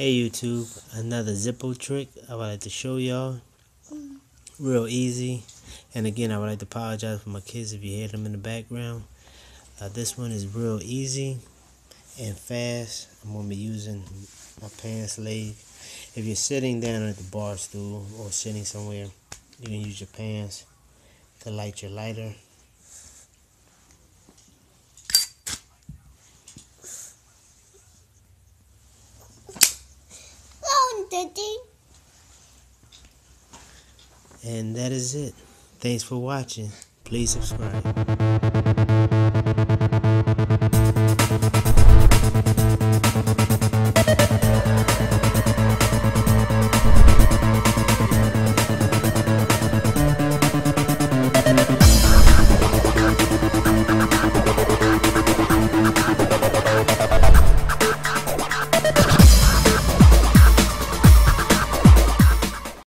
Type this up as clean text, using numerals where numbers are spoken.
Hey YouTube, another Zippo trick I would like to show y'all. Real easy. And again, I would like to apologize for my kids if you hear them in the background. This one is real easy and fast. I'm going to be using my pants leg. If you're sitting down at the bar stool or sitting somewhere, you can use your pants to light your lighter. And that is it. Thanks for watching. Please subscribe.